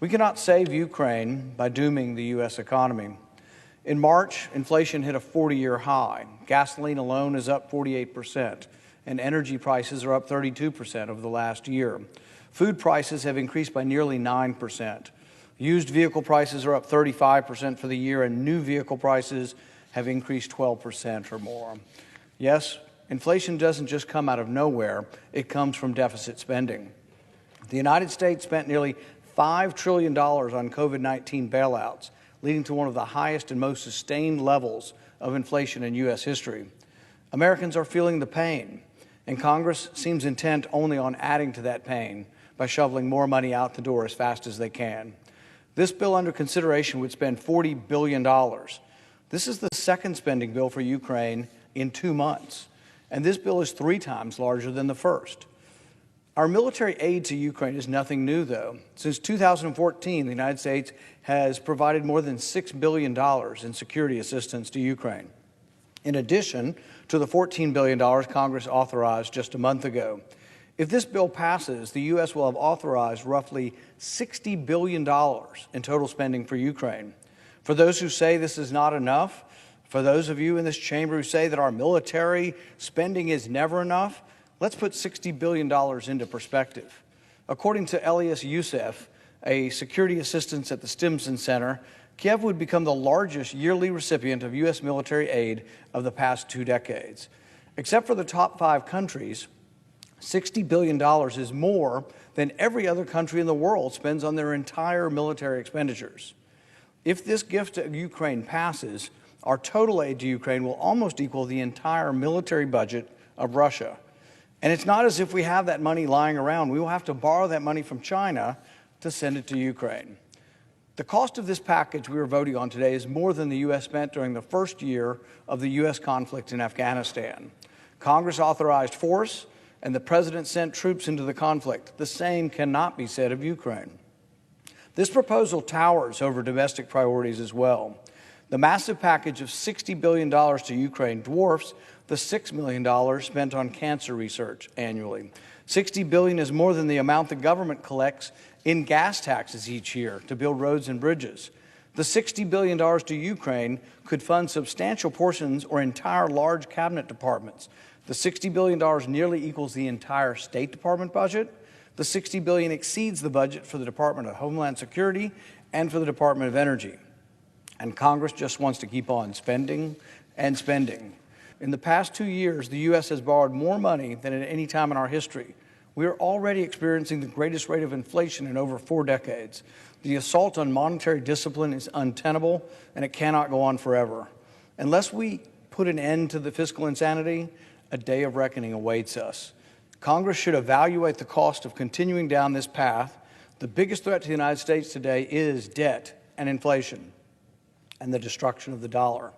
We cannot save Ukraine by dooming the U.S. economy. In March, inflation hit a 40-year high. Gasoline alone is up 48%, and energy prices are up 32% over the last year. Food prices have increased by nearly 9%. Used vehicle prices are up 35% for the year, and new vehicle prices have increased 12% or more. Yes, inflation doesn't just come out of nowhere. It comes from deficit spending. The United States spent nearly $5 trillion on COVID-19 bailouts, leading to one of the highest and most sustained levels of inflation in U.S. history. Americans are feeling the pain, and Congress seems intent only on adding to that pain by shoveling more money out the door as fast as they can. This bill under consideration would spend $40 billion. This is the second spending bill for Ukraine in 2 months, and this bill is 3 times larger than the first. Our military aid to Ukraine is nothing new, though. Since 2014, the United States has provided more than $6 billion in security assistance to Ukraine, in addition to the $14 billion Congress authorized just a month ago. If this bill passes, the U.S. will have authorized roughly $60 billion in total spending for Ukraine. For those who say this is not enough, for those of you in this chamber who say that our military spending is never enough, let's put $60 billion into perspective. According to Elias Youssef, a security assistant at the Stimson Center, Kiev would become the largest yearly recipient of U.S. military aid of the past 2 decades. Except for the top 5 countries, $60 billion is more than every other country in the world spends on their entire military expenditures. If this gift to Ukraine passes, our total aid to Ukraine will almost equal the entire military budget of Russia. And it's not as if we have that money lying around. We will have to borrow that money from China to send it to Ukraine. The cost of this package we are voting on today is more than the U.S. spent during the first year of the U.S. conflict in Afghanistan. Congress authorized force, and the president sent troops into the conflict. The same cannot be said of Ukraine. This proposal towers over domestic priorities as well. The massive package of $60 billion to Ukraine dwarfs the $6 million spent on cancer research annually. $60 billion is more than the amount the government collects in gas taxes each year to build roads and bridges. The $60 billion to Ukraine could fund substantial portions or entire large cabinet departments. The $60 billion nearly equals the entire State Department budget. The $60 billion exceeds the budget for the Department of Homeland Security and for the Department of Energy. And Congress just wants to keep on spending and spending. In the past 2 years, the U.S. has borrowed more money than at any time in our history. We are already experiencing the greatest rate of inflation in over 4 decades. The assault on monetary discipline is untenable, and it cannot go on forever. Unless we put an end to the fiscal insanity, a day of reckoning awaits us. Congress should evaluate the cost of continuing down this path. The biggest threat to the United States today is debt and inflation and the destruction of the dollar.